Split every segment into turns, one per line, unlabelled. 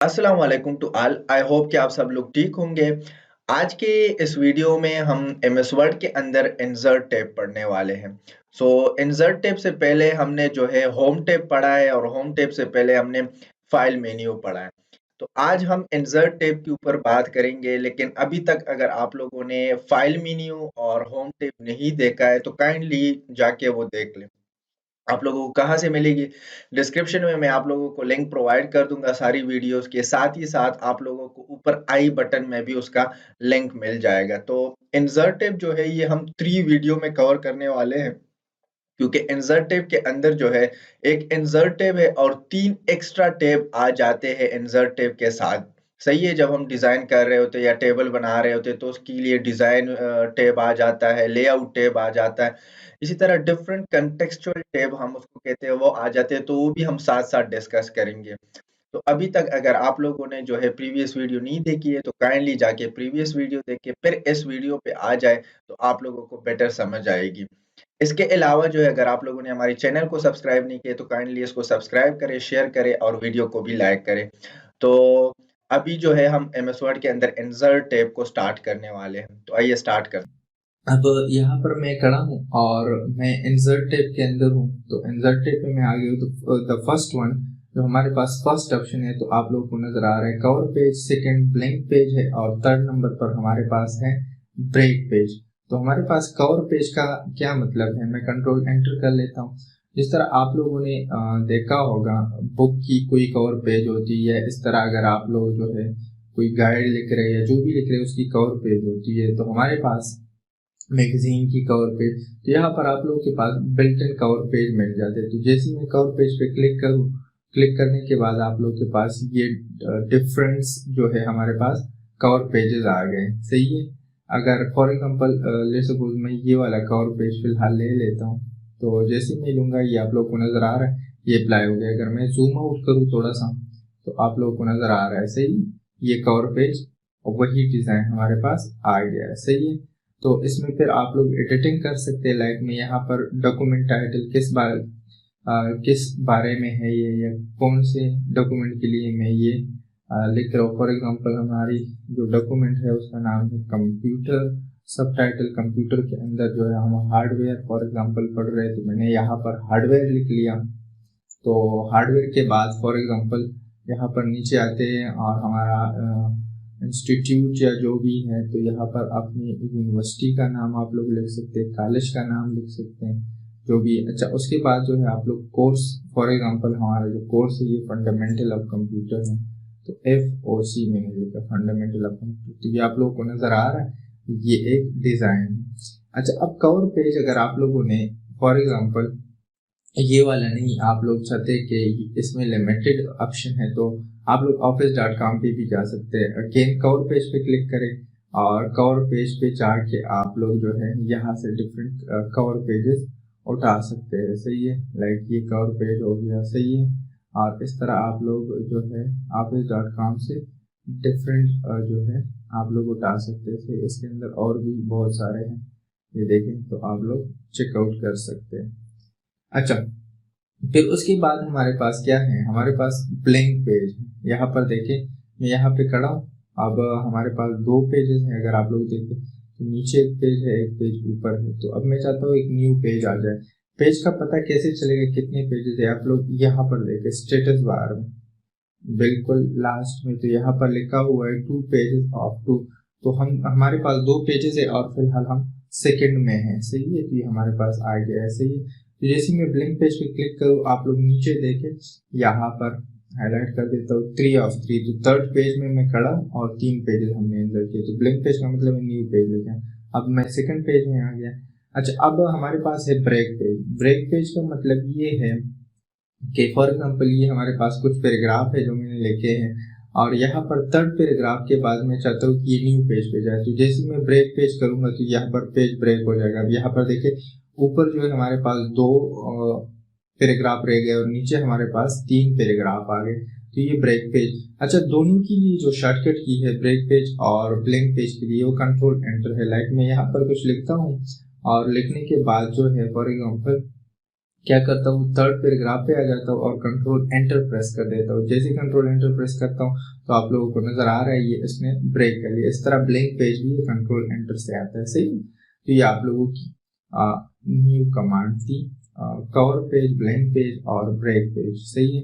अस्सलाम वालेकुम to all. I hope कि आप सब लोग ठीक होंगे। आज के इस वीडियो में हम एमएस वर्ड के अंदर इंसर्ट टैब पढ़ने वाले हैं। इंसर्ट टैब से पहले हमने जो है होम टैब पढ़ा है और होम टैब से पहले हमने फाइल मेन्यू पढ़ा है। तो आज हम इंसर्ट टैब के ऊपर बात करेंगे, लेकिन अभी तक अगर आप लोगों ने फाइल मेन्यू और होम टैब नहीं देखा है तो काइंडली जाके वो देख लें। आप लोगों को कहाँ से मिलेगी? डिस्क्रिप्शन में मैं आप लोगों को लिंक प्रोवाइड कर दूँगा सारी वीडियोज़ के, साथ ही साथ आप लोगों को ऊपर आई बटन में भी उसका लिंक मिल जाएगा। तो इंसर्ट टैब जो है ये हम 3 वीडियो में कवर करने वाले हैं, क्योंकि इंसर्ट टैब के अंदर जो है एक इंसर्ट टैब है और 3 एक्स्ट्रा टैब आ जाते हैं इंसर्ट टैब के साथ। सही है, जब हम डिज़ाइन कर रहे होते हैं या टेबल बना रहे होते हैं तो उसके लिए डिज़ाइन टैब आ जाता है, लेआउट टैब आ जाता है। इसी तरह डिफरेंट कॉन्टेक्स्चुअल टैब हम उसको कहते हैं, वो आ जाते हैं, तो वो भी हम साथ-साथ डिस्कस करेंगे। तो अभी तक अगर आप लोगों ने जो है प्रीवियस वीडियो नहीं देखी है तो काइंडली जाके प्रीवियस वीडियो देख के फिर इस वीडियो पे आ जाए, तो आप लोगों को बेटर समझ आएगी। इसके अलावा जो है अगर आप लोगों ने हमारे चैनल को सब्सक्राइब नहीं किया तो काइंडली इसको सब्सक्राइब करें, शेयर करें और वीडियो को भी लाइक करें। तो अभी जो है हम एमएस वर्ड के अंदर इंसर्ट टैब को स्टार्ट करने वाले हैं। तो आइए स्टार्ट करते हैं।
अब यहाँ पर मैं खड़ा हूँ और मैं इंसर्ट टैब के अंदर हूँ। तो इंसर्ट टैब पे मैं आ गया हूँ। तो द फर्स्ट वन जो हमारे पास फर्स्ट ऑप्शन है, तो आप लोगों को नजर आ रहा है cover page, second blank page है और थर्ड नंबर पर हमारे पास है ब्रेक पेज। तो हमारे पास कवर पेज का क्या मतलब है, मैं कंट्रोल एंटर कर लेता हूँ। जिस तरह आप लोगों ने देखा होगा बुक की कोई कवर पेज होती है, इस तरह अगर आप लोग जो है कोई गाइड लिख रहे हैं या जो भी लिख रहे हैं उसकी कवर पेज होती है। तो हमारे पास मैगजीन की कवर पेज, तो यहाँ पर आप लोगों के पास बिल्ट इन कवर पेज मिल जाते हैं। तो जैसे ही मैं कवर पेज पे क्लिक करूँ, क्लिक करने के बाद आप लोगों के पास ये डिफरेंस जो है हमारे पास कवर पेजेस आ गए। सही है। अगर फॉर एग्जांपल ले सपोज मैं ये वाला कवर पेज फिलहाल ले लेता हूँ, तो जैसे मैं लूँगा ये आप लोग को नज़र आ रहा है, ये अप्लाई हो गया। अगर मैं जूम आउट करूँ थोड़ा सा तो आप लोगों को नज़र आ रहा है। सही, ये कवर पेज और वही डिज़ाइन हमारे पास आ गया है। सही है। तो इसमें फिर आप लोग एडिटिंग कर सकते हैं। लाइक में यहाँ पर डॉक्यूमेंट टाइटल किस बारे में है ये, या कौन से डॉक्यूमेंट के लिए मैं ये लिख रहा हूँ। फॉर एग्जांपल हमारी जो डॉक्यूमेंट है उसका नाम है कंप्यूटर, सब टाइटल कंप्यूटर के अंदर जो है हम हार्डवेयर फॉर एग्जांपल पढ़ रहे हैं, तो मैंने यहाँ पर हार्डवेयर लिख लिया। तो हार्डवेयर के बाद फॉर एग्जांपल यहाँ पर नीचे आते हैं और हमारा इंस्टीट्यूट या जो भी है, तो यहाँ पर अपनी यूनिवर्सिटी का नाम आप लोग लिख सकते हैं, कॉलेज का नाम लिख सकते हैं, जो भी। अच्छा, उसके बाद जो है आप लोग कोर्स, फॉर एग्जांपल हमारा जो कोर्स है ये फंडामेंटल ऑफ कंप्यूटर है, तो FOC मैंने लिखा, फंडामेंटल ऑफ कंप्यूटर। तो ये आप लोगों को नजर आ रहा है, ये एक डिजाइन है। अच्छा, अब कवर पेज अगर आप लोगों ने फॉर एग्जांपल ये वाला नहीं, आप लोग चाहते कि इसमें लिमिटेड ऑप्शन है, तो आप लोग office.com पे भी जा सकते हैं। अगेन कवर पेज पे क्लिक करें और कवर पेज पे जाके आप लोग जो है यहाँ से डिफरेंट कवर पेजेस उठा सकते हैं। सही है। लाइक ये कवर पेज हो गया। सही है। और इस तरह आप लोग जो है office.com से डिफरेंट जो है आप लोग उठा सकते हैं। इसके अंदर और भी बहुत सारे हैं, ये देखें तो आप लोग चेकआउट कर सकते हैं। अच्छा, फिर उसके बाद हमारे पास क्या है, हमारे पास ब्लैंक पेज है। यहाँ पर देखें, मैं यहाँ पे खड़ा हूँ। अब हमारे पास दो पेजेस हैं। अगर आप लोग देखें तो नीचे एक पेज है, एक पेज ऊपर है। तो अब मैं चाहता हूँ एक न्यू पेज आ जाए। पेज का पता कैसे चलेगा कितने पेजेस है, आप लोग यहाँ पर देखें स्टेटस बार में बिल्कुल लास्ट में, तो यहाँ पर लिखा हुआ है 2 पेजेस ऑफ 2। तो हमारे पास 2 पेजेस है और फिलहाल हम सेकंड में हैं। सही है। तो ये हमारे पास आ गया है। सही है। तो जैसे मैं ब्लैंक पेज पे क्लिक करूँ, आप लोग नीचे देखें, यहाँ पर हाईलाइट कर देता हूँ 3 ऑफ 3। तो थर्ड पेज में मैं खड़ा हूँ और 3 पेजेस हमने एंटर किए। तो ब्लैंक पेज का मतलब है न्यू पेज लिखा। अब मैं सेकंड पेज में आ गया। अच्छा, अब हमारे पास है ब्रेक पेज। ब्रेक पेज का मतलब ये है कि फॉर एग्जांपल ये हमारे पास कुछ पैराग्राफ है जो मैंने लिखे हैं, और यहाँ पर थर्ड पैराग्राफ के बाद मैं चाहता हूँ कि ये न्यू पेज पे जाए। तो जैसे मैं ब्रेक पेज करूंगा तो यहाँ पर पेज ब्रेक हो जाएगा। अब यहाँ पर देखिए ऊपर जो है हमारे पास 2 पैराग्राफ रह गए और नीचे हमारे पास 3 पैराग्राफ आ गए। तो ये ब्रेक पेज। अच्छा, दोनों के लिए जो शॉर्टकट की है ब्रेक पेज और ब्लैंक पेज के लिए वो कंट्रोल एंटर है। लाइक मैं यहाँ पर कुछ लिखता हूँ और लिखने के बाद जो है फॉर एग्जाम्पल क्या करता हूँ, थर्ड पैराग्राफ पे आ जाता हूँ और कंट्रोल एंटर प्रेस कर देता हूँ। जैसे कंट्रोल एंटर प्रेस करता हूँ तो आप लोगों को नजर आ रहा है ये इसने ब्रेक कर लिया। इस तरह ब्लैंक पेज भी कंट्रोल एंटर से आता है, सही। तो ये आप लोगों की न्यू कमांड थी, कवर पेज, ब्लैंक पेज और ब्रेक पेज, सही है।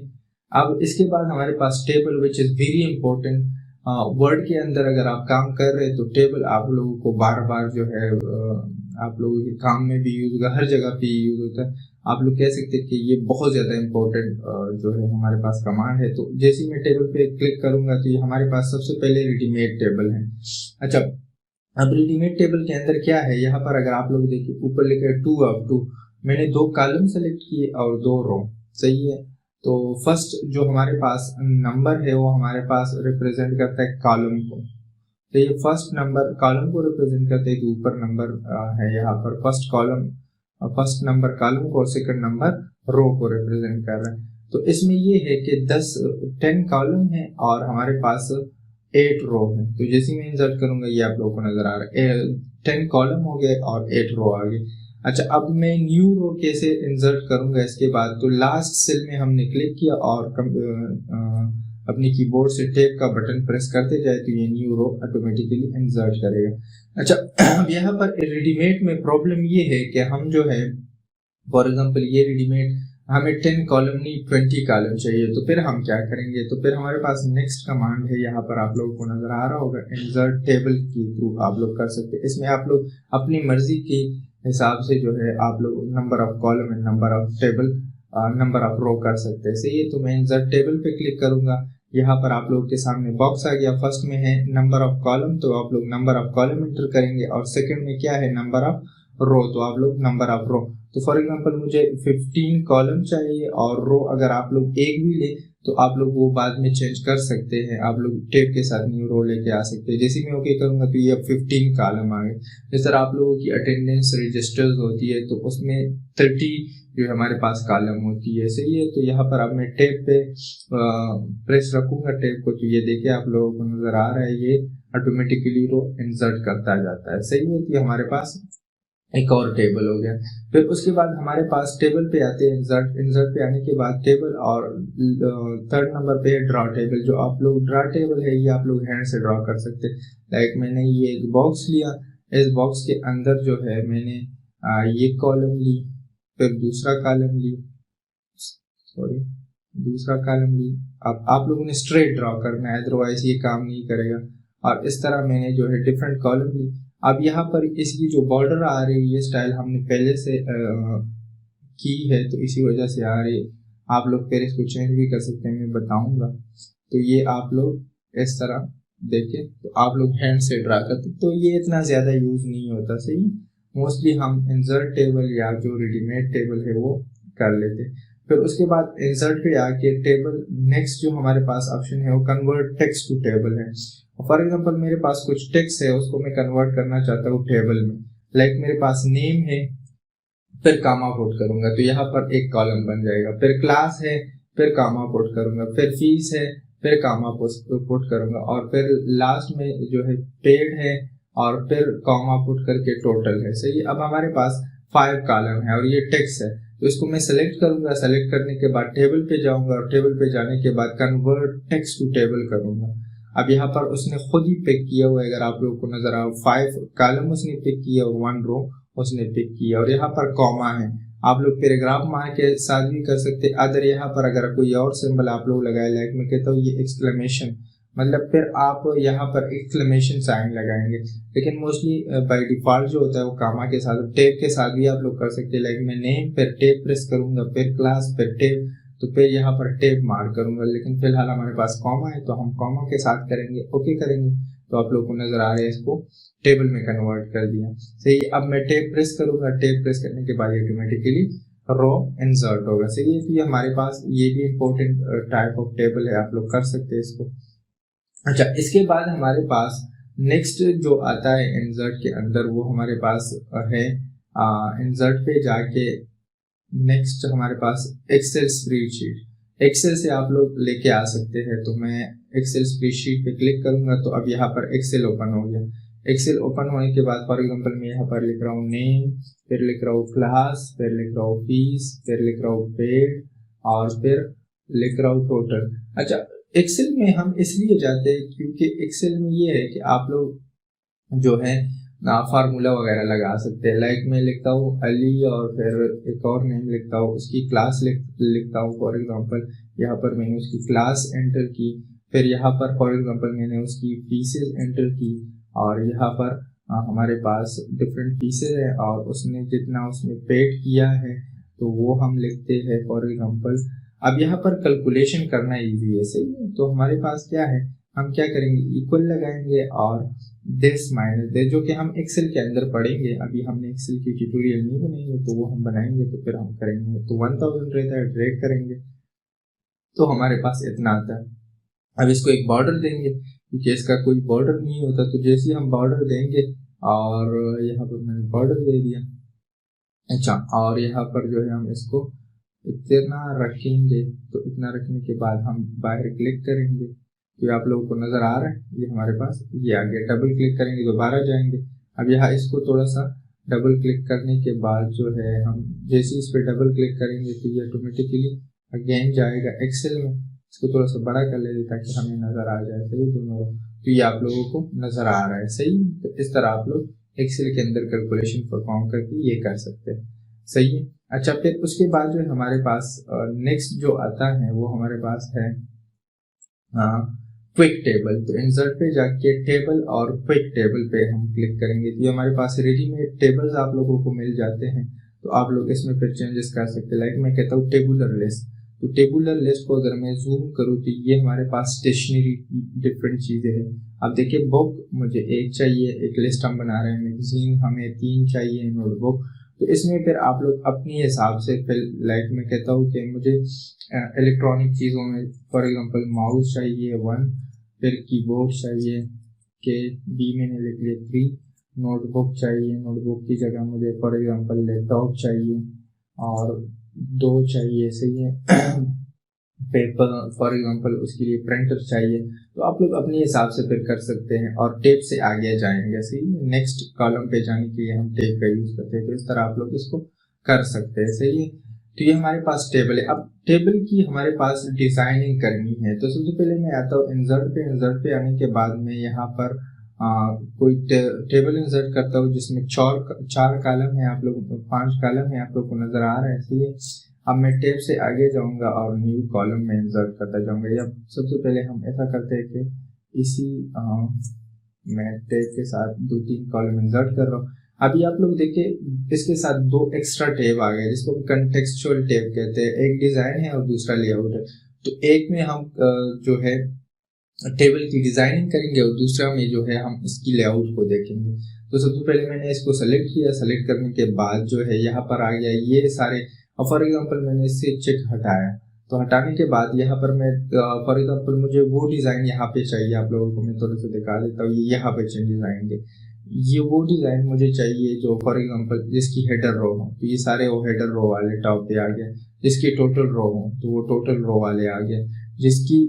अब इसके बाद हमारे पास table which is very important. Word के अंदर अगर आप काम कर रहे हैं तो टेबल आप लोगों को बार बार जो है आप लोगों के काम में भी यूज होगा, हर जगह पे यूज होता है। आप लोग कह सकते हैं कि ये बहुत ज़्यादा इम्पोर्टेंट जो है हमारे पास कमांड है। तो जैसे ही मैं टेबल पे क्लिक करूंगा तो ये हमारे पास सबसे पहले रेडीमेड टेबल है। अच्छा, अब रेडीमेड टेबल के अंदर क्या है, यहाँ पर अगर आप लोग देखिए ऊपर लिखा है 2 up to, मैंने 2 कॉलम सेलेक्ट किए और 2 रो, सही है। तो फर्स्ट जो हमारे पास नंबर है वो हमारे पास रिप्रेजेंट करता है कॉलम को, तो ये फर्स्ट नंबर कॉलम को रिप्रेजेंट करते हैं। ऊपर नंबर है यहाँ पर first column, first number column को और सेकंड नंबर रो को रिप्रेजेंट कर रहा है। तो इसमें ये है कि 10 कॉलम है और हमारे पास 8 रो है। तो जैसे मैं इंसर्ट करूंगा ये आप लोगों को नजर आ रहा है 10 कॉलम हो गए और 8 रो आ गए। अच्छा, अब मैं न्यू रो कैसे इंसर्ट करूंगा इसके बाद, तो लास्ट सेल में हमने क्लिक किया और अपनी कीबोर्ड से टेप का बटन प्रेस करते जाए तो ये न्यू रो ऑटोमेटिकली इंसर्ट करेगा। अच्छा, अब यहाँ पर रेडीमेड में प्रॉब्लम ये है कि हम जो है फॉर एग्जांपल ये रेडीमेड हमें 10 कॉलम नहीं 20 कॉलम चाहिए, तो फिर हम क्या करेंगे, तो फिर हमारे पास नेक्स्ट कमांड है, यहाँ पर आप लोगों को नजर आ रहा होगा इंसर्ट टेबल के थ्रू आप लोग कर सकते हैं। इसमें आप लोग अपनी मर्जी के हिसाब से जो है आप लोग number of column and number of table, number of row कर सकते हैं, सही है। तो मैं इंसर्ट टेबल पे क्लिक करूंगा, यहाँ पर आप लोगों के सामने बॉक्स आ गया। फर्स्ट में है नंबर ऑफ कॉलम, तो आप लोग नंबर ऑफ कॉलम एंटर करेंगे और सेकंड में क्या है नंबर ऑफ रो, तो आप लोग नंबर ऑफ रो। तो फॉर एग्जांपल मुझे 15 कॉलम चाहिए और रो अगर आप लोग एक भी ले तो आप लोग वो बाद में चेंज कर सकते हैं, आप लोग टेप के साथ न्यू रो लेके आ सकते हैं। जैसे मैं ओके करूंगा तो ये अब 15 कॉलम आ गए। जिस तरह आप लोगों की अटेंडेंस रजिस्टर्स होती है तो उसमें 30 जो हमारे पास कॉलम होती है, सही है। तो यहाँ पर अब मैं टेप पे प्रेस रखूंगा टेप को, तो ये देखिए आप लोगों को नजर आ रहा है ये ऑटोमेटिकली रो इंसर्ट करता जाता है, सही है। तो हमारे पास एक और टेबल हो गया। फिर उसके बाद हमारे पास टेबल पे आते हैं, इंसर्ट पे आने के बाद टेबल और थर्ड नंबर पे ड्रॉ टेबल। जो आप लोग ड्रॉ टेबल है ये आप लोग हैंड से ड्रॉ कर सकते हैं। लाइक मैंने ये एक बॉक्स लिया, इस बॉक्स के अंदर जो है मैंने ये कॉलम ली, फिर दूसरा कॉलम ली, सॉरी दूसरा कॉलम ली। अब आप लोगों ने स्ट्रेट ड्रॉ करना है, अदरवाइज ये काम नहीं करेगा। और इस तरह मैंने जो है डिफरेंट कॉलम ली। अब यहाँ पर इसकी जो बॉर्डर आ रही है ये स्टाइल हमने पहले से की है तो इसी वजह से आ रही है। आप लोग फिर इसको चेंज भी कर सकते हैं, मैं बताऊंगा। तो ये आप लोग इस तरह देखें तो आप लोग हैंड से ड्रा करते, तो ये इतना ज़्यादा यूज नहीं होता, सही। मोस्टली हम इंसर्ट टेबल या जो रेडीमेड टेबल है वो कर लेते। फिर उसके बाद इंसर्ट पे आके टेबल नेक्स्ट जो हमारे पास ऑप्शन है वो कन्वर्ट टेक्स्ट टू टेबल है। फॉर एग्जांपल मेरे पास कुछ टेक्स्ट है उसको मैं कन्वर्ट करना चाहता हूँ टेबल में। लाइक मेरे पास नेम है, फिर कामा पुट करूंगा तो यहाँ पर एक कॉलम बन जाएगा। फिर क्लास है, फिर कामा पुट करूंगा, फिर फीस है, फिर कामा पुट करूंगा और फिर लास्ट में जो है पेड है और फिर कामा पुट करके टोटल है, सही। अब हमारे पास 5 कॉलम है और ये टेक्स्ट है तो इसको मैं सेलेक्ट करूंगा। सेलेक्ट करने के बाद टेबल पे जाऊंगा और टेबल पे जाने के बाद कन्वर्ट टेक्स्ट टू टेबल करूंगा। अब यहाँ पर उसने खुद ही पिक किया हुआ है, अगर आप लोगों को नजर आ 5 कॉलम उसने पिक किया और 1 रो उसने पिक किया और यहाँ पर कॉमा है। आप लोग पैराग्राफ मार्क के साथ भी कर सकते। अदर यहाँ पर अगर कोई और सिंबल आप लोग लगाए, लाइक मैं कहता हूँ ये एक्सक्लेमेशन, मतलब फिर आप यहाँ पर एक्सक्लेमेशन साइन लगाएंगे। लेकिन मोस्टली बाय डिफॉल्ट जो होता है वो कामा के साथ, टेप के साथ भी आप लोग कर सकते हैं। लाइक मैं नेम फिर टेप प्रेस करूंगा, फिर क्लास फिर टेप, तो फिर यहाँ पर टेप मार्क करूंगा। लेकिन फिलहाल हमारे पास कॉमा है तो हम कॉमा के साथ करेंगे, ओके करेंगे। तो आप लोग को नजर आ रहा है इसको टेबल में कन्वर्ट कर दिया, सही। अब मैं टेप प्रेस करूंगा, टेप प्रेस करने के बाद ऑटोमेटिकली रो इंसर्ट होगा, सही है। तो ये हमारे पास ये भी इम्पोर्टेंट टाइप ऑफ टेबल है, आप लोग कर सकते हैं इसको। अच्छा, इसके बाद हमारे पास नेक्स्ट जो आता है इंसर्ट के अंदर वो हमारे पास है इंसर्ट पे जाके नेक्स्ट हमारे पास एक्सेल स्प्रेडशीट। एक्सेल से आप लोग लेके आ सकते हैं, तो मैं एक्सेल स्प्रेडशीट पे क्लिक करूंगा तो अब यहाँ पर एक्सेल ओपन हो गया। एक्सेल ओपन होने के बाद फॉर एग्जांपल मैं यहाँ पर लिख रहा हूँ नेम, फिर लिख रहा हूँ क्लास, फिर लिख रहा हूँ फीस, फिर लिख रहा हूँ पेड और फिर लिख रहा हूँ टोटल। अच्छा, एक्सेल में हम इसलिए जाते हैं क्योंकि एक्सेल में ये है कि आप लोग जो है फार्मूला वगैरह लगा सकते हैं। लाइक मैं लिखता हूँ अली और फिर एक और नेम लिखता हूँ, उसकी क्लास लिखता हूँ। फॉर एग्जांपल यहाँ पर मैंने उसकी क्लास एंटर की, फिर यहाँ पर फॉर एग्जांपल मैंने उसकी फीसेस एंटर की और यहाँ पर हमारे पास डिफरेंट फीसेस है और उसने जितना उसमें पेड किया है तो वो हम लिखते हैं फॉर एग्जांपल। अब यहाँ पर कैलकुलेशन करना इजी है, सही है। तो हमारे पास क्या है, हम क्या करेंगे, इक्वल लगाएंगे और दिस माइनस दिस, जो कि हम एक्सेल के अंदर पढ़ेंगे। अभी हमने एक्सेल की ट्यूटोरियल नहीं बनाई है तो वो हम बनाएंगे, तो फिर हम करेंगे। तो 1000 रहता है, ड्रैग करेंगे तो हमारे पास इतना आता है। अब इसको एक बॉर्डर देंगे क्योंकि इसका कोई बॉर्डर नहीं होता, तो जैसे हम बॉर्डर देंगे और यहाँ पर मैंने बॉर्डर दे दिया। अच्छा, और यहाँ पर जो है हम इसको इतना रखेंगे, तो इतना रखने के बाद हम बाहर क्लिक करेंगे तो आप लोगों को नजर आ रहा है ये हमारे पास ये आ गया। डबल क्लिक करेंगे दोबारा जाएंगे। अब यहाँ इसको थोड़ा सा डबल क्लिक करने के बाद जो है हम जैसे इस पर डबल क्लिक करेंगे तो ये ऑटोमेटिकली अगेन जाएगा एक्सेल में। इसको थोड़ा सा बड़ा कर लेते ताकि हमें नजर आ जाए, सही दोनों। तो ये आप लोगों को नजर आ रहा है, सही। तो इस तरह आप लोग एक्सेल के अंदर कैलकुलेशन परफॉर्म करके ये कर सकते हैं, सही है। अच्छा, फिर उसके बाद जो है हमारे पास नेक्स्ट जो आता है वो हमारे पास है क्विक टेबल। तो इंसर्ट पे जाके टेबल और क्विक टेबल पे हम क्लिक करेंगे तो ये हमारे पास रेडीमेड टेबल्स आप लोगों को मिल जाते हैं। तो आप लोग इसमें फिर चेंजेस कर सकते हैं। लाइक मैं कहता हूँ टेबुलर लिस्ट, तो टेबुलर लिस्ट को अगर मैं जूम करूँ तो ये हमारे पास स्टेशनरी डिफरेंट चीजें हैं। अब देखिए, बुक मुझे एक चाहिए, एक लिस्ट हम बना रहे हैं। मैगजीन हमें 3 चाहिए, नोटबुक। तो इसमें फिर आप लोग अपने हिसाब से फिर लाइक मैं कहता हूँ कि मुझे इलेक्ट्रॉनिक चीज़ों में फॉर एग्जांपल माउस चाहिए 1, फिर कीबोर्ड चाहिए के बी मैंने लिख लिया 3, नोटबुक चाहिए, नोटबुक की जगह मुझे फॉर एग्जांपल लैपटॉप चाहिए और 2 चाहिए, सही है। पेपर फॉर एग्जांपल उसके लिए प्रिंटर चाहिए। तो आप लोग अपने हिसाब से फिर कर सकते हैं और टेप से आगे जाएंगे, सही। नेक्स्ट कॉलम पे जाने के लिए हम टेप का यूज करते हैं, तो इस तरह आप लोग इसको कर सकते हैं, सही है। तो ये हमारे पास टेबल है। अब टेबल की हमारे पास डिजाइनिंग करनी है तो सबसे पहले मैं आता हूँ इंसर्ट पे आने के बाद मैं यहाँ पर कोई टेबल इंसर्ट करता हूँ जिसमें 4 कॉलम है, आप लोग 5 कॉलम है, आप लोग को नजर आ रहा है, सही है। अब मैं टेब से आगे जाऊंगा और न्यू कॉलम में इंसर्ट करता जाऊंगा। या सबसे पहले हम ऐसा करते हैं कि इसी मैं टेब के साथ 2-3 कॉलम इंसर्ट कर रहा हूँ। अभी आप लोग देखिए इसके साथ 2 एक्स्ट्रा टेब आ गए जिसको हम कंटेक्सचुअल टेब कहते हैं। एक डिजाइन है और दूसरा लेआउट है। तो एक में हम जो है टेबल की डिजाइनिंग करेंगे और दूसरा में जो है हम इसकी लेआउट को देखेंगे। तो सबसे पहले मैंने इसको सेलेक्ट किया, सेलेक्ट करने के बाद जो है यहाँ पर आ गया ये सारे। फॉर एग्जांपल मैंने इससे चेक हटाया, तो हटाने के बाद यहाँ पर मैं फॉर एग्जांपल मुझे वो डिज़ाइन यहाँ पे चाहिए, आप लोगों को मैं थोड़ा सा दिखा देता हूँ। ये यहाँ पे चेंजेस आएंगे, ये वो डिज़ाइन मुझे चाहिए जो फॉर एग्जांपल जिसकी हेडर रो हो, तो ये सारे वो हेडर रो वाले टॉप पे आ गए। जिसकी टोटल रो हो तो वो टोटल रो वाले आ गए। जिसकी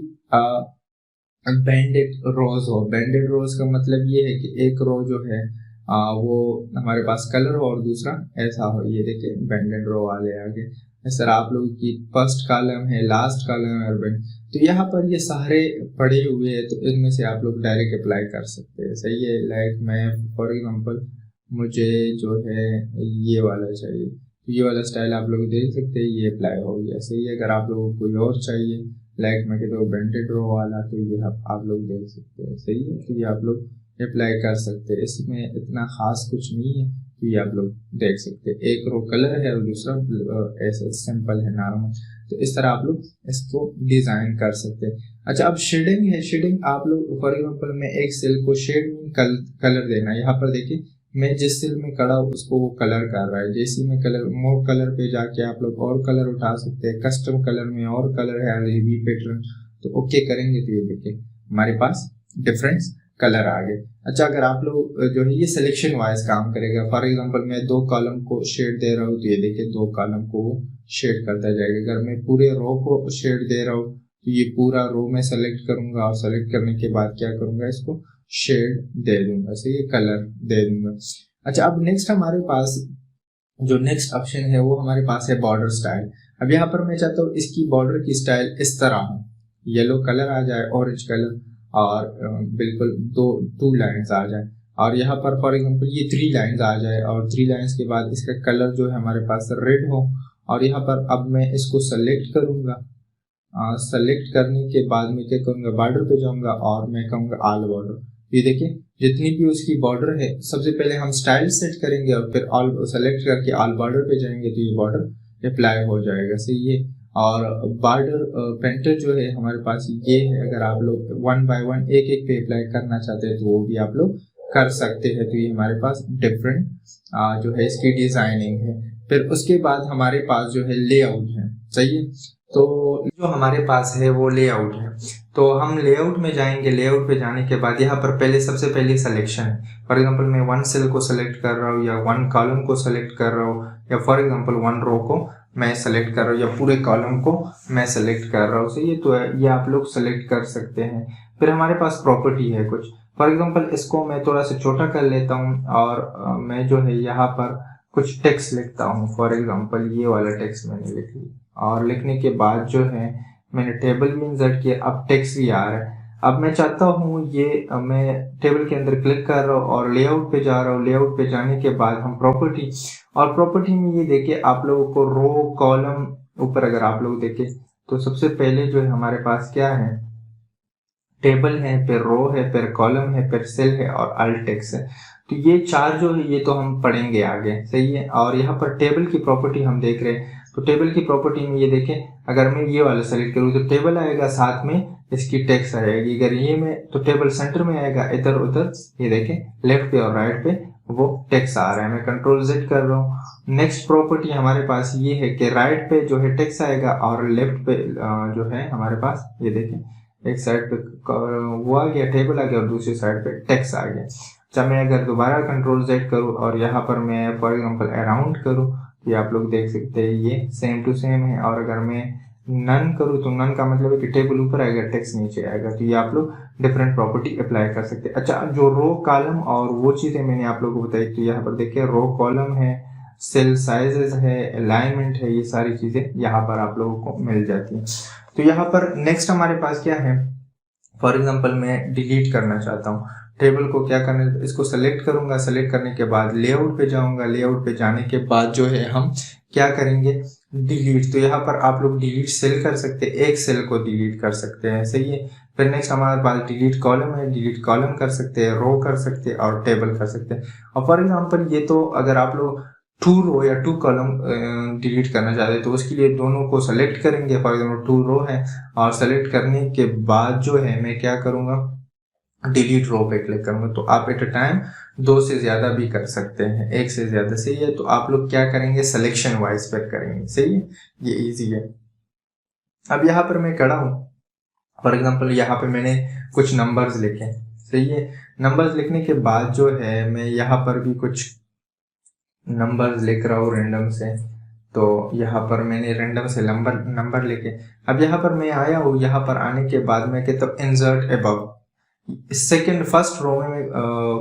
बैंडेड रोज हो, बैंडेड रोज का मतलब ये है कि एक रो जो है वो हमारे पास कलर हो और दूसरा ऐसा हो। ये देखिए बैंडेड रो वाले आगे। सर आप लोगों की फर्स्ट कॉलम है, लास्ट कॉलम है, तो यहाँ पर ये सारे पड़े हुए हैं, तो इनमें से आप लोग डायरेक्ट अप्लाई कर सकते हैं, सही है। लाइक मैं फॉर एग्जांपल मुझे जो है ये वाला चाहिए, तो ये वाला स्टाइल आप लोग देख सकते हैं, ये अप्लाई हो गया, सही है। अगर आप लोगों को कोई और चाहिए लाइक मैं कहता हूँ बैंडेड रो वाला, तो ये आप लोग देख सकते हैं, सही है। तो ये आप लोग अप्लाई कर सकते हैं, इसमें इतना खास कुछ नहीं है, तो ये आप लोग देख सकते हैं। एक रो कलर है और दूसरा ऐसा सिंपल है, नॉर्मल। तो इस तरह आप लोग इसको डिजाइन कर सकते हैं। अच्छा, अब शेडिंग है। शेडिंग आप लोग फॉर एग्जांपल मैं एक सेल को शेड में कलर देना, यहाँ पर देखिए मैं जिस सेल में खड़ा हूँ उसको वो कलर कर रहा है। जैसे मैं कलर मोर कलर पे जाके आप लोग और कलर उठा सकते हैं। कस्टम कलर में और कलर है, RGB पैटर्न, तो ओके करेंगे तो ये देखिए हमारे पास डिफरेंस कलर आ गए। अच्छा, अगर आप लोग जो है ये सिलेक्शन वाइज काम करेगा। फॉर एग्जांपल मैं 2 कॉलम को शेड दे रहा हूँ तो ये देखिए 2 कॉलम को शेड करता जाएगा। अगर मैं पूरे रो को शेड दे रहा हूँ तो ये पूरा रो मैं सेलेक्ट करूंगा और सेलेक्ट करने के बाद क्या करूंगा, इसको शेड दे दूंगा, सही है, कलर दे दूंगा। अच्छा, अब नेक्स्ट हमारे पास जो नेक्स्ट ऑप्शन है वो हमारे पास है बॉर्डर स्टाइल। अब यहाँ पर मैं चाहता हूँ इसकी बॉर्डर की स्टाइल इस तरह हो, येलो कलर आ जाए, ऑरेंज कलर, और बिल्कुल टू लाइन्स आ जाए, और यहाँ पर फॉर एग्जांपल ये 3 लाइन्स आ जाए, और 3 लाइन्स के बाद इसका कलर जो है हमारे पास रेड हो। और यहाँ पर अब मैं इसको सेलेक्ट करूंगा, सेलेक्ट करने के बाद मैं क्या करूंगा, बॉर्डर पे जाऊंगा और मैं कहूंगा ऑल बॉर्डर। ये देखिए जितनी भी उसकी बॉर्डर है, सबसे पहले हम स्टाइल सेट करेंगे और फिर ऑल सेलेक्ट करके ऑल बॉर्डर पे जाएंगे तो ये बॉर्डर अप्लाई हो जाएगा, सही है। और बॉर्डर पेंटर जो है हमारे पास ये है, अगर आप लोग 1 बाय 1 एक एक पे अप्लाई करना चाहते हैं तो वो भी आप लोग कर सकते हैं। तो ये हमारे पास डिफरेंट जो है इसकी डिजाइनिंग है। फिर उसके बाद हमारे पास जो है लेआउट है, सही है। तो जो हमारे पास है वो लेआउट है, तो हम लेआउट में जाएंगे। लेआउट पे जाने के बाद यहाँ पर पहले सबसे पहले सिलेक्शन है। फॉर एग्जांपल मैं 1 सेल को सेलेक्ट कर रहा हूँ, या 1 कॉलम को सेलेक्ट कर रहा हूँ, या फॉर एग्जांपल 1 रो को मैं सेलेक्ट कर रहा हूँ, या पूरे कॉलम को मैं सेलेक्ट कर रहा हूँ, सही है। तो ये आप लोग सेलेक्ट कर सकते हैं। फिर हमारे पास प्रॉपर्टी है कुछ, फॉर एग्जाम्पल इसको मैं थोड़ा सा छोटा कर लेता हूँ और मैं जो है यहाँ पर कुछ टेक्स्ट लिखता हूँ। फॉर एग्जांपल ये वाला टेक्स्ट मैंने लिख लिया, और लिखने के बाद जो है मैंने टेबल भी इंसर्ट किया, अब टेक्स्ट भी आ रहा है। अब मैं चाहता हूँ ये मैं टेबल के अंदर क्लिक कर रहा हूँ और लेआउट पे जा रहा हूँ। लेआउट पे जाने के बाद हम प्रॉपर्टी, और प्रॉपर्टी में ये देखिए आप लोगों को रो कॉलम ऊपर अगर आप लोग देखें तो सबसे पहले जो है हमारे पास क्या है, टेबल है, फिर रो है, फिर कॉलम है, फिर सेल है और अल्ट टेक्स्ट है। तो ये 4 जो है ये तो हम पढ़ेंगे आगे, सही है। और यहाँ पर टेबल की प्रॉपर्टी हम देख रहे हैं, तो टेबल की प्रॉपर्टी में ये देखें, अगर मैं ये वाला सेलेक्ट करूँ तो टेबल आएगा, साथ में इसकी टेक्स्ट आएगी। अगर ये में तो टेबल सेंटर में आएगा, इधर उधर ये देखें लेफ्ट पे और राइट पे वो टेक्स्ट आ रहा है। मैं कंट्रोल Z कर रहा हूँ। नेक्स्ट प्रॉपर्टी हमारे पास ये है कि राइट पे जो है टेक्स्ट आएगा और लेफ्ट पे जो है हमारे पास ये देखें एक साइड पे वो आ गया, टेबल आ गया, और दूसरी साइड पे टेक्स्ट आ गया। जब मैं अगर दोबारा कंट्रोल Z करूँ और यहाँ पर मैं फॉर एग्जांपल अराउंड करूँ, ये आप लोग देख सकते हैं ये सेम टू सेम है। और अगर मैं नन करूँ तो नन का मतलब है कि टेबल ऊपर आएगा, टेक्स्ट नीचे आएगा। तो ये आप लोग डिफरेंट प्रॉपर्टी अप्लाई कर सकते हैं। अच्छा, जो रो कॉलम और वो चीज़ें मैंने आप लोगों को बताई, तो यहाँ पर देखिए रो कॉलम है, सेल साइजेस है, अलाइनमेंट है, ये सारी चीज़ें यहाँ पर आप लोगों को मिल जाती हैं। तो यहाँ पर नेक्स्ट हमारे पास क्या है, फॉर एग्जांपल मैं डिलीट करना चाहता हूँ टेबल को, क्या करना है, इसको सेलेक्ट करूंगा। सेलेक्ट करने के बाद लेआउट पे जाऊंगा। लेआउट पे जाने के बाद जो है हम क्या करेंगे, डिलीट। तो यहाँ पर आप लोग डिलीट सेल कर सकते हैं, एक सेल को डिलीट कर सकते हैं, सही है। फिर नेक्स्ट हमारे पास डिलीट कॉलम है, डिलीट कॉलम कर सकते हैं, रो कर सकते हैं और टेबल कर सकते हैं। और फॉर एग्जाम्पल ये तो अगर आप लोग 2 रो या 2 कॉलम डिलीट करना चाहते हैं तो उसके लिए दोनों को सेलेक्ट करेंगे। फॉर एग्जाम्पल 2 रो है, और सेलेक्ट करने के बाद जो है मैं क्या करूंगा, डिलीट रो पे क्लिक करूंगा। तो आप एट अ टाइम 2 से ज्यादा भी कर सकते हैं, 1 से ज्यादा, सही है। तो आप लोग क्या करेंगे, सिलेक्शन वाइज पे करेंगे, सही है, ये इजी है। अब यहाँ पर मैं खड़ा हूँ, फॉर एग्जांपल यहाँ पे मैंने कुछ नंबर्स लिखे, सही है। नंबर्स लिखने के बाद जो है मैं यहाँ पर भी कुछ नंबर्स लिख रहा हूँ रैंडम से। तो यहाँ पर मैंने रैंडम से नंबर लिखे। अब यहाँ पर मैं आया हूँ, यहाँ पर आने के बाद मैं कहता हूँ insert above. Second first row में मैं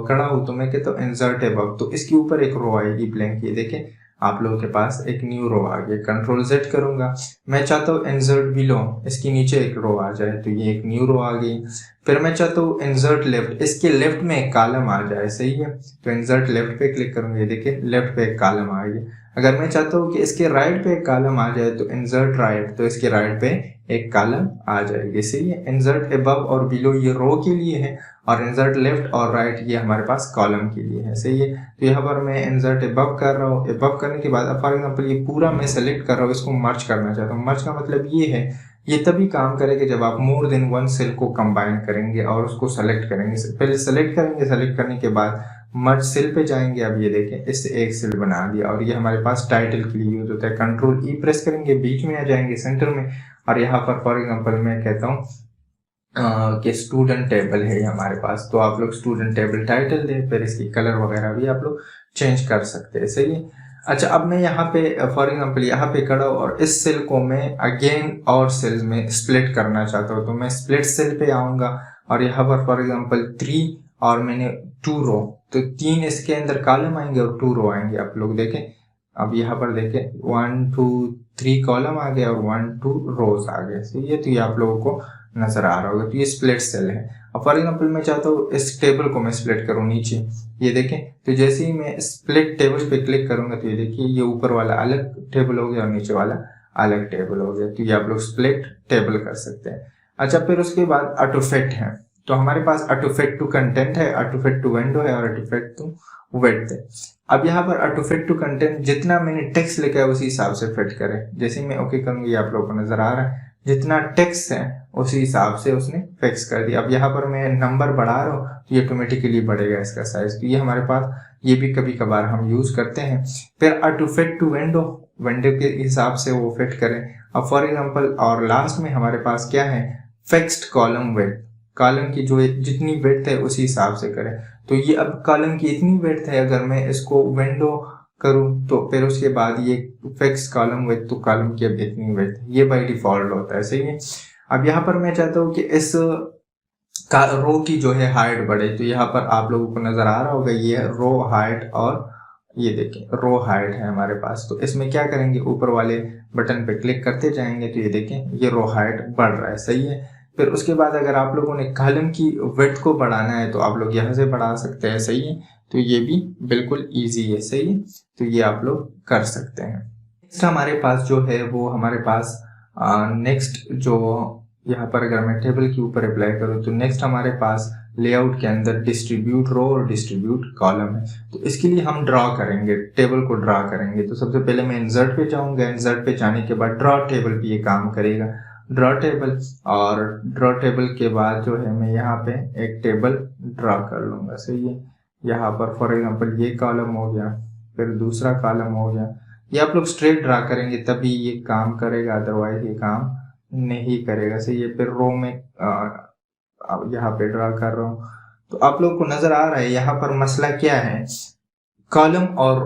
खड़ा हूँ तो मैं कहता हूँ इंसर्ट अबव, तो इसके ऊपर एक रो आएगी ब्लैंक, ये देखें आप लोगों के पास एक न्यू रो आ गया। कंट्रोल Z करूंगा। मैं चाहता हूँ इंसर्ट बिलो, इसके नीचे एक रो आ जाए, तो ये एक न्यू रो आ गई। फिर मैं चाहता हूँ इंसर्ट लेफ्ट, इसके लेफ्ट में एक कॉलम आ जाए, सही है। तो इंसर्ट लेफ्ट पे क्लिक करूंगा, ये देखिए लेफ्ट पे एक कॉलम आ गया। अगर मैं चाहता हूँ कि इसके राइट पे एक कॉलम आ जाए तो इंसर्ट राइट, तो इसके राइट पे एक कॉलम आ जाएगी, सही है। इंसर्ट अबव और बिलो ये रो के लिए है, और इंसर्ट लेफ्ट और राइट ये हमारे पास कॉलम के लिए है, सही है। तो यहाँ पर मैं इंसर्ट अबव कर रहा हूँ। अबव करने के बाद फॉर एग्जांपल ये पूरा मैं सेलेक्ट कर रहा हूँ, इसको मर्ज करना चाहता हूँ। मर्ज का मतलब ये है, ये तभी काम करेगा जब आप मोर देन 1 सेल को कंबाइन करेंगे और उसको सेलेक्ट करेंगे। पहले सेलेक्ट करेंगे, सेलेक्ट करने के बाद मर्ज सेल पे जाएंगे। अब ये देखें इससे एक सेल बना दिया, और ये हमारे पास टाइटल के लिए यूज होता है। कंट्रोल E प्रेस करेंगे, बीच में आ जाएंगे सेंटर में, और यहाँ पर फॉर एग्जांपल मैं कहता हूँ कि स्टूडेंट टेबल है हमारे पास, तो आप लोग स्टूडेंट टेबल टाइटल दे, फिर इसकी कलर वगैरह भी आप लोग चेंज कर सकते हैं, सही है। अच्छा, अब मैं यहाँ पे फॉर एग्जांपल यहाँ पे खड़ा हूँ और इस सेल को मैं अगेन और सेल्स में स्प्लिट करना चाहता हूँ, तो मैं स्प्लिट सेल पे आऊंगा और यहाँ पर फॉर एग्जांपल 3 और मैंने 2 रो, तो 3 इसके अंदर कॉलम आएंगे और 2 रो आएंगे। आप लोग देखें, अब यहाँ पर देखें 1 2 3 कॉलम आ गए और 1 2 रोज आ गए। सही है, तो ये आप लोगों को नजर आ रहा होगा, तो ये स्प्लिट सेल है। अब फॉर एग्जांपल मैं चाहता हूँ इस टेबल को मैं स्प्लिट करूँ नीचे, ये देखें, तो जैसे ही मैं स्प्लिट टेबल पे क्लिक करूंगा तो ये देखिए ये ऊपर वाला अलग टेबल हो गया और नीचे वाला अलग टेबल हो गया। तो ये आप लोग स्प्लिट टेबल कर सकते हैं। अच्छा, फिर उसके बाद ऑटोफिट है, तो हमारे पास ऑटोफिट टू कंटेंट है, ऑटोफिट टू विंडो है और ऑटोफिट टू विड्थ है। अब यहाँ पर ऑटोफिट टू कंटेंट जितना मैंने टेक्स्ट लिखा है उसी हिसाब से फिट करें। जैसे मैं ओके करूंगी, आप लोगों को नजर आ रहा है जितना टेक्स्ट है उसी हिसाब से उसने फिक्स कर दिया। अब यहाँ पर मैं नंबर बढ़ा रहा हूँ तो ये ऑटोमेटिकली बढ़ेगा इसका साइज, तो ये हमारे पास ये भी कभी कभार हम यूज करते हैं। फिर auto fit to window, window के हिसाब से वो फिट करें। अब फॉर एग्जांपल और लास्ट में हमारे पास क्या है, फिक्स्ड कॉलम विड्थ, कॉलम की जो जितनी विड्थ है उसी हिसाब से करें। तो ये अब कॉलम की इतनी विड्थ है, अगर मैं इसको विंडो करूं तो फिर उसके बाद ये फिक्स कॉलम विड्थ, तो कॉलम की अब इतनी विड्थ, ये बाय डिफॉल्ट होता है। सही है। अब यहाँ पर मैं चाहता हूँ कि इस रो की जो है हाइट बढ़े, तो यहाँ पर आप लोगों को नजर आ रहा होगा ये रो हाइट, और ये देखें रो हाइट है हमारे पास। तो इसमें क्या करेंगे, ऊपर वाले बटन पे क्लिक करते जाएंगे तो ये देखें ये रो हाइट बढ़ रहा है। सही है। फिर उसके बाद अगर आप लोगों ने कॉलम की विड्थ को बढ़ाना है तो आप लोग यहाँ से बढ़ा सकते हैं। सही है, तो ये भी बिल्कुल ईजी है। सही है, तो ये आप लोग कर सकते हैं। नेक्स्ट हमारे पास जो है वो हमारे पास नेक्स्ट जो यहाँ पर अगर मैं टेबल के ऊपर अप्लाई करूँ तो नेक्स्ट हमारे पास लेआउट के अंदर डिस्ट्रीब्यूट रो और डिस्ट्रीब्यूट कॉलम है। तो इसके लिए हम ड्रॉ करेंगे, टेबल को ड्रॉ करेंगे। तो सबसे पहले मैं इंसर्ट पे जाऊंगा, इंसर्ट पे जाने के बाद ड्रॉ टेबल पे ये काम करेगा, ड्रॉ टेबल, और ड्रॉ टेबल के बाद जो है मैं यहाँ पे एक टेबल ड्रॉ कर लूंगा। सही है, यहाँ पर फॉर एग्जाम्पल ये कॉलम हो गया, फिर दूसरा कॉलम हो गया। ये आप लोग स्ट्रेट ड्रॉ करेंगे तभी ये काम करेगा, अदरवाइज ये काम नहीं करेगा। सही है, फिर रो में यहाँ पे ड्रा कर रहा हूँ तो आप लोग को नजर आ रहा है यहाँ पर मसला क्या है, कॉलम और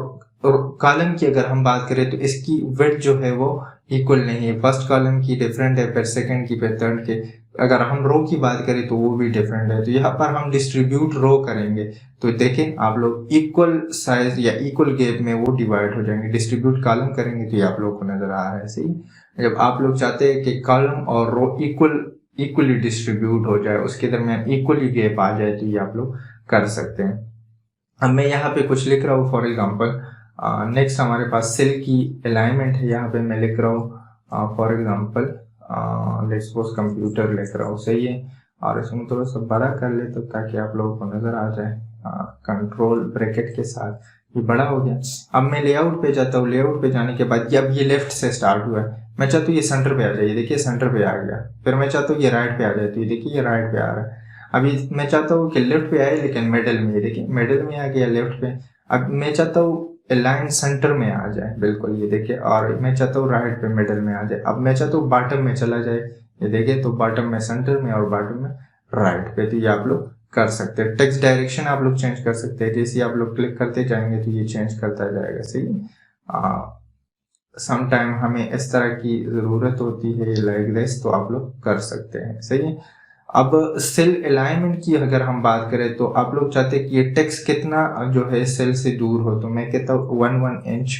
कॉलम की अगर हम बात करें तो इसकी विड्थ जो है वो इक्वल नहीं है। फर्स्ट कॉलम की डिफरेंट है, फिर सेकंड की, फिर थर्ड के। अगर हम रो की बात करें तो वो भी डिफरेंट है। तो यहाँ पर हम डिस्ट्रीब्यूट रो करेंगे तो देखें आप लोग इक्वल साइज या इक्वल गैप में वो डिवाइड हो जाएंगे। डिस्ट्रीब्यूट कॉलम करेंगे तो ये आप लोग को नजर आ रहा है। सही, जब आप लोग चाहते हैं कि कॉलम और रो इक्वली डिस्ट्रीब्यूट हो जाए, उसके दरमियान इक्वली गैप आ जाए, तो ये आप लोग कर सकते हैं। अब मैं यहाँ पे कुछ लिख रहा हूँ, फॉर एग्जांपल नेक्स्ट हमारे पास सेल की अलाइनमेंट है, यहाँ पे मैं लिख रहा हूँ for example let's suppose computer लिख रहा हूँ। सही है, और इसमें थोड़ा सा बड़ा कर ले तो ताकि आप लोगों को नजर आ जाए, कंट्रोल ब्रैकेट के साथ ये बड़ा हो गया। अब मैं लेआउट पे जाता हूँ, लेआउट पे जाने के बाद अब ये लेफ्ट से स्टार्ट हुआ है, मैं चाहता हूँ ये सेंटर पे आ जाए, ये देखिए सेंटर पे आ गया। फिर मैं चाहता हूँ ये राइट पे आ जाए, तो ये देखिए ये राइट पे आ रहा है। अभी मैं चाहता हूँ कि लेफ्ट पे आए लेकिन मिडिल में, ये देखिए मिडिल में आ गया लेफ्ट पे। अब मैं चाहता हूँ लाइन सेंटर में आ जाए, बिल्कुल ये देखिए, और मैं चाहता हूँ राइट पे मिडिल में आ जाए। अब मैं चाहता हूँ बॉटम में चला जाए, ये देखिए, तो बॉटम में सेंटर में और बॉटम में राइट पे। तो ये आप लोग कर सकते हैं। टेक्स्ट डायरेक्शन आप लोग चेंज कर सकते हैं, जैसे आप लोग क्लिक करते जाएंगे तो ये चेंज करता जाएगा। सही, सम टाइम हमें इस तरह की जरूरत होती है लाइक दिस, तो आप लोग कर सकते हैं। सही है। अब सेल अलाइनमेंट की अगर हम बात करें तो आप लोग चाहते हैं कि ये टेक्स्ट कितना जो है सेल से दूर हो, तो मैं कहता हूँ 1 इंच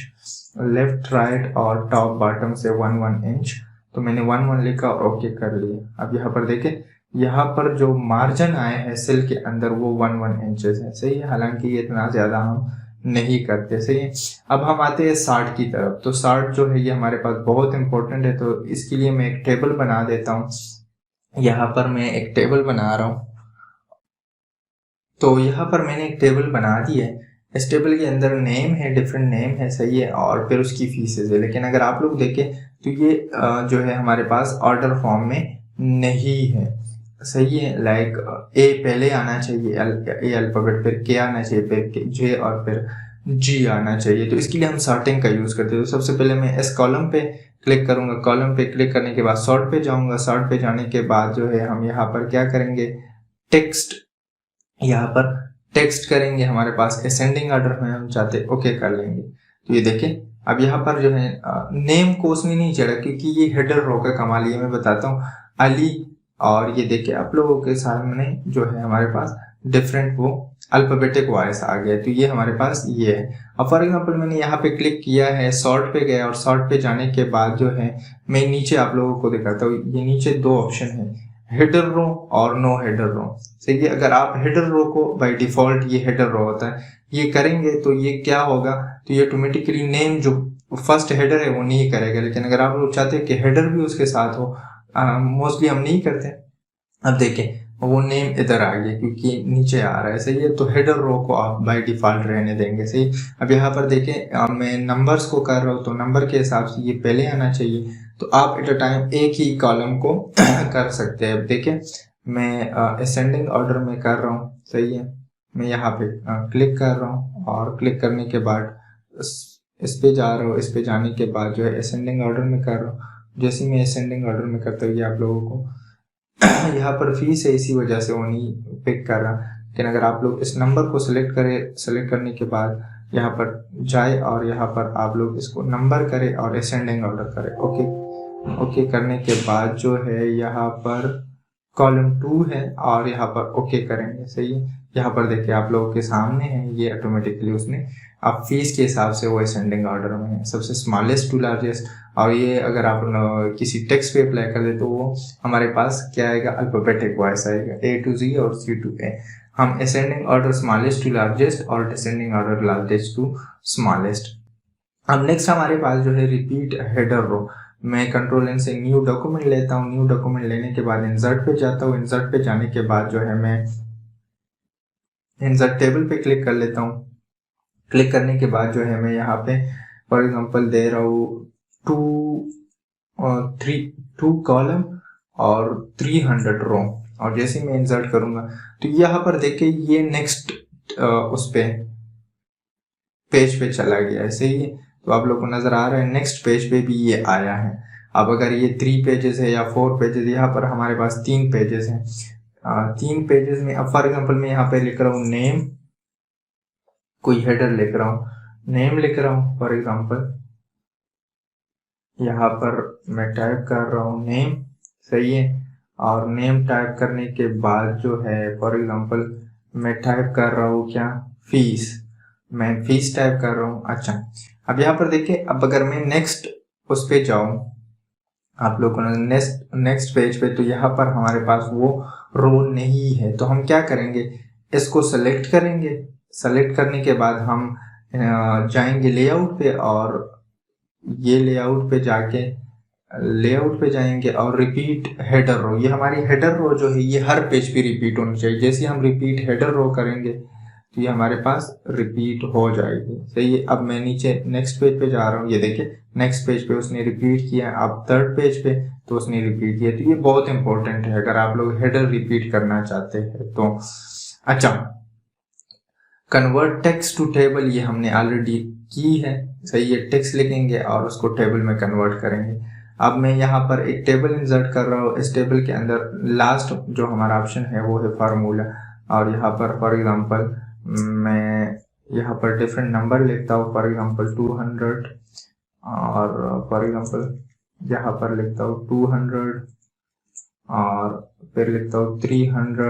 लेफ्ट राइट और टॉप बॉटम से 1 इंच। तो मैंने 1 लिखा और ओके कर लिया। अब यहाँ पर देखें, यहाँ पर जो मार्जिन आए हैं सेल के अंदर वो 1 इंचेस है। सही है, हालांकि ये इतना ज्यादा हम नहीं करते। सही है। अब हम आते हैं शार्ट की तरफ। तो शार्ट जो है ये हमारे पास बहुत इंपॉर्टेंट है, तो इसके लिए मैं एक टेबल बना देता हूँ। यहाँ पर मैं एक टेबल बना रहा हूँ, तो यहाँ पर मैंने एक टेबल बना दी है। इस टेबल के अंदर नेम है, डिफरेंट नेम है। सही है, और फिर उसकी फीसेज है। लेकिन अगर आप लोग देखें तो ये जो है हमारे पास ऑर्डर फॉर्म में नहीं है। सही है, लाइक ए पहले आना चाहिए, ए अल्फाबेट, फिर के आना चाहिए, फिर जे और फिर जी आना चाहिए। तो इसके लिए हम सॉर्टिंग का यूज करते हैं। तो सबसे पहले मैं इस कॉलम पे क्लिक करूंगा, कॉलम पे क्लिक करने के बाद सॉर्ट पे जाऊंगा, सॉर्ट पे जाने के बाद जो है हम यहाँ पर क्या करेंगे, टेक्स्ट, यहाँ पर टेक्स्ट करेंगे। हमारे पास असेंडिंग ऑर्डर में हम चाहते ओके कर लेंगे। तो ये देखें अब यहाँ पर जो है नेम को उसने नहीं चढ़ा क्योंकि ये हेडर रो का कमाल है। मैं बताता हूँ अली, और ये देखिए आप लोगों के सामने जो है हमारे पास डिफरेंट वो अल्फाबेटिक वॉइस आ गया। तो ये हमारे पास ये है। अब फॉर एग्जांपल मैंने यहाँ पे क्लिक किया है, सॉर्ट पे गया और सॉर्ट पे जाने के बाद जो है मैं नीचे आप लोगों को दिखाता हूँ। ये नीचे दो ऑप्शन है, हेडर रो और नो हेडर रो। सही है, अगर आप हेडर रो को बाय डिफॉल्ट ये हेडर रो होता है, ये करेंगे तो ये क्या होगा, तो ये ऑटोमेटिकली नेम जो फर्स्ट हेडर है वो नहीं करेगा। लेकिन अगर आप लोग चाहते हैं कि हेडर भी उसके साथ हो, मोस्टली हम नहीं करते। अब देखें वो नेम इधर आ गया क्योंकि नीचे आ रहा है। सही है, तो हेडर रो को आप बाय डिफॉल्ट रहने देंगे। सही, अब यहाँ पर देखें मैं नंबर्स को कर रहा हूँ तो नंबर के हिसाब से ये पहले आना चाहिए। तो आप एट अ टाइम एक ही कॉलम को कर सकते हैं। देखें मैं असेंडिंग ऑर्डर में कर रहा हूँ। सही है, मैं यहाँ पे क्लिक कर रहा हूँ और क्लिक करने के बाद इस पे जा रहा हूँ। इस पे जाने के बाद जो है असेंडिंग ऑर्डर में कर रहा हूँ। जैसे मैं असेंडिंग ऑर्डर में करता हूँ, ये आप लोगों को यहाँ पर फीस है इसी वजह से वो नहीं पिक कर रहा। लेकिन अगर आप लोग इस नंबर को सिलेक्ट करें, सिलेक्ट करने के बाद यहाँ पर जाए और यहाँ पर आप लोग इसको नंबर करें और असेंडिंग ऑर्डर करें। ओके, ओके करने के बाद जो है यहाँ पर कॉलम 2 है और यहाँ पर ओके करेंगे। सही है, यहाँ पर देखिए आप लोगों के सामने है, ये ऑटोमेटिकली उसने आप फीस के हिसाब से वो असेंडिंग ऑर्डर में है, सबसे स्मॉलेस्ट टू लार्जेस्ट। और ये अगर आप किसी टेक्स्ट पे अप्लाई कर दे तो वो हमारे पास क्या आएगा, अल्फाबेटिक वॉइस आएगा, A to Z और C to A। हम ascending order smallest to largest और descending order largest to smallest. अब नेक्स्ट हमारे पास जो है रिपीट हेडर रो। मैं कंट्रोल एन से न्यू डॉक्यूमेंट लेता हूँ। न्यू डॉक्यूमेंट लेने के बाद इंसर्ट पे जाता हूँ। इंसर्ट पे जाने के बाद जो है मैं इंसर्ट टेबल पे क्लिक कर लेता हूँ। क्लिक करने के बाद जो है मैं यहाँ पे फॉर एग्जांपल दे रहा हूँ 2 कॉलम और 300 रो। और जैसे मैं इंसर्ट करूंगा तो यहाँ पर देखिए ये नेक्स्ट उस पे पेज पे चला गया है। सही है, तो आप लोग को नजर आ रहा है नेक्स्ट पेज पे भी ये आया है। अब अगर ये 3 पेजेस है या 4 पेजेस, यहाँ पर हमारे पास 3 पेजेस हैं। 3 पेजेस में अब फॉर एग्जांपल मैं यहाँ पे लिख रहा हूँ नेम, कोई हेडर लिख रहा हूँ, नेम लिख रहा हूँ फॉर एग्जांपल, यहाँ पर मैं टाइप कर रहा हूँ नेम। सही है, और नेम टाइप करने के बाद जो है फॉर एग्जांपल मैं टाइप कर रहा हूँ क्या, फीस। मैं फीस टाइप कर रहा हूँ। अच्छा, अब यहाँ पर देखिए अब अगर मैं नेक्स्ट उस पे जाऊँ आप लोग को नेक्स्ट पेज पे, तो यहाँ पर हमारे पास वो रो नहीं है। तो हम क्या करेंगे, इसको सेलेक्ट करेंगे। सेलेक्ट करने के बाद हम जाएंगे लेआउट पे और ये लेआउट पे जाके लेआउट पे जाएंगे और रिपीट हेडर रो। ये हमारी हेडर रो जो है ये हर पेज पे रिपीट होनी चाहिए। जैसे हम रिपीट हेडर रो करेंगे तो ये हमारे पास रिपीट हो जाएगी। सही है, अब मैं नीचे नेक्स्ट पेज पे जा रहा हूँ। ये देखिए नेक्स्ट पेज पे उसने रिपीट किया, अब थर्ड पेज पे तो उसने रिपीट किया। तो ये बहुत इंपॉर्टेंट है अगर आप लोग हेडर रिपीट करना चाहते हैं तो। अच्छा, कन्वर्ट टेक्स्ट टू टेबल ये हमने ऑलरेडी की है। सही है, टेक्स्ट लिखेंगे और उसको टेबल में कन्वर्ट करेंगे। अब मैं यहाँ पर एक टेबल इंसर्ट कर रहा हूँ। इस टेबल के अंदर लास्ट जो हमारा ऑप्शन है वो है फार्मूला। और यहाँ पर फॉर एग्जांपल मैं यहाँ पर डिफरेंट नंबर लिखता हूँ, फॉर एग्जांपल 200 और फॉर एग्जांपल यहाँ पर लिखता हूँ 200 और फिर लिखता हूँ 300,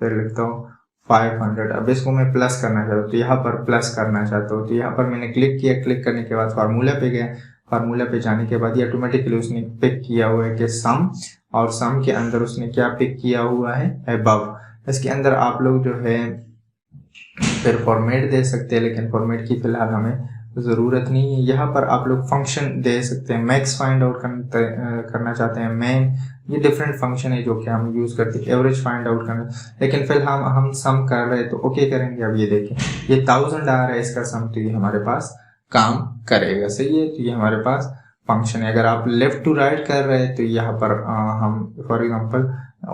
फिर लिखता हूँ 500। अब इसको मैं प्लस करना चाहता हूँ तो यहाँ पर प्लस करना चाहता हूँ तो यहाँ पर मैंने क्लिक किया। क्लिक करने के बाद फार्मूला पे गया। फार्मूला पे जाने के बाद ये ऑटोमेटिकली उसने पिक किया हुआ है कि सम, और सम के अंदर उसने क्या पिक किया हुआ है, अबव। इसके अंदर आप लोग जो है फिर फॉर्मेट दे सकते हैं, लेकिन फॉर्मेट की फिलहाल हमें ज़रूरत नहीं है। यहाँ पर आप लोग फंक्शन दे सकते हैं। मैक्स फाइंड आउट करना चाहते हैं, मैन, ये डिफरेंट फंक्शन है जो कि हम यूज़ करते हैं। एवरेज फाइंड आउट करना, लेकिन फिलहाल हम सम कर रहे हैं तो ओके करेंगे। अब ये देखें ये 1000 आ रहा है इसका सम, तो ये हमारे पास काम करेगा। सही है, तो ये हमारे पास फंक्शन है। अगर आप लेफ्ट टू राइट कर रहे हैं तो यहाँ पर हम फॉर एग्जांपल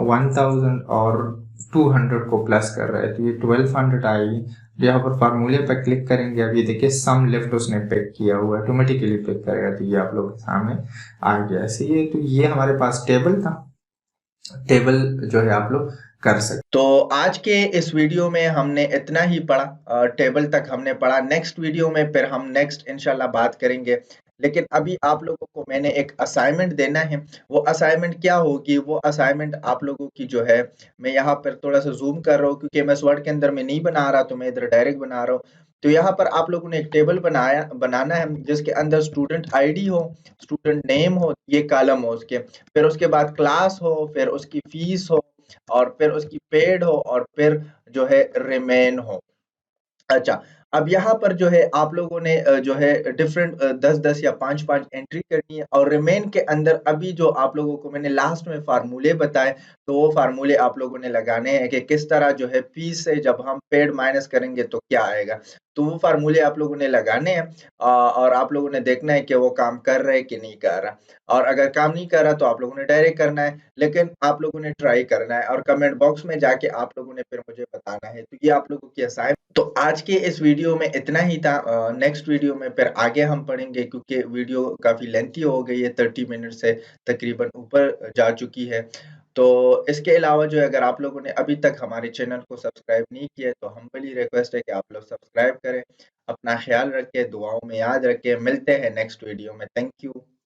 1000 और 200 को प्लस कर रहे हैं तो ये 1200 आएगी। यहाँ पर फार्मूले पर क्लिक करेंगे। अब ये देखिए सम लेफ्ट उसने पिक किया हुआ है, ऑटोमेटिकली पिक करेगा। तो ये आप लोगों के सामने आ गया। सही है, तो ये हमारे पास टेबल था। टेबल जो है आप लोग कर सकते।
तो आज के इस वीडियो में हमने इतना ही पढ़ा, टेबल तक हमने पढ़ा। नेक्स्ट वीडियो में फिर हम नेक्स्ट इंशाल्लाह बात करेंगे। लेकिन अभी आप लोगों को मैंने एक असाइनमेंट देना है। वो असाइनमेंट क्या होगी, वो असाइनमेंट आप लोगों की जो है, मैं यहाँ पर थोड़ा सा जूम कर रहा हूँ क्योंकि एमएस वर्ड के अंदर मैं नहीं बना रहा, तो मैं इधर डायरेक्ट बना रहा हूँ। तो यहाँ पर आप लोगों ने एक टेबल बनाना है जिसके अंदर स्टूडेंट आईडी हो, स्टूडेंट नेम हो, ये कॉलम हो उसके, फिर उसके बाद क्लास हो, फिर उसकी फीस हो, और फिर उसकी पेड हो, और फिर जो है रिमेन हो। अच्छा, अब यहाँ पर जो है आप लोगों ने जो है डिफरेंट 10-10 या 5-5 एंट्री करनी है, और रिमेन के अंदर अभी जो आप लोगों को मैंने लास्ट में फार्मूले बताए, तो वो फार्मूले आप लोगों ने लगाने हैं कि किस तरह जो है फीस से जब हम पेड माइनस करेंगे तो क्या आएगा। तो वो फार्मूले आप लोगों ने लगाने हैं, और आप लोगों ने देखना है कि वो काम कर रहा है कि नहीं कर रहा। और अगर काम नहीं कर रहा तो आप लोगों ने डायरेक्ट करना है, लेकिन आप लोगों ने ट्राई करना है और कमेंट बॉक्स में जाके आप लोगों ने फिर मुझे बताना है। तो ये आप लोगों की असाइनमेंट। तो आज के इस वीडियो में इतना ही था। नेक्स्ट वीडियो में फिर आगे हम पढ़ेंगे क्योंकि वीडियो काफ़ी लेंथी हो गई है, 30 मिनट से तकरीबन ऊपर जा चुकी है। तो इसके अलावा जो है, अगर आप लोगों ने अभी तक हमारे चैनल को सब्सक्राइब नहीं किया है, तो हम्बली रिक्वेस्ट है कि आप लोग सब्सक्राइब करें। अपना ख्याल रखें, दुआओं में याद रखें। मिलते हैं नेक्स्ट वीडियो में। Thank you.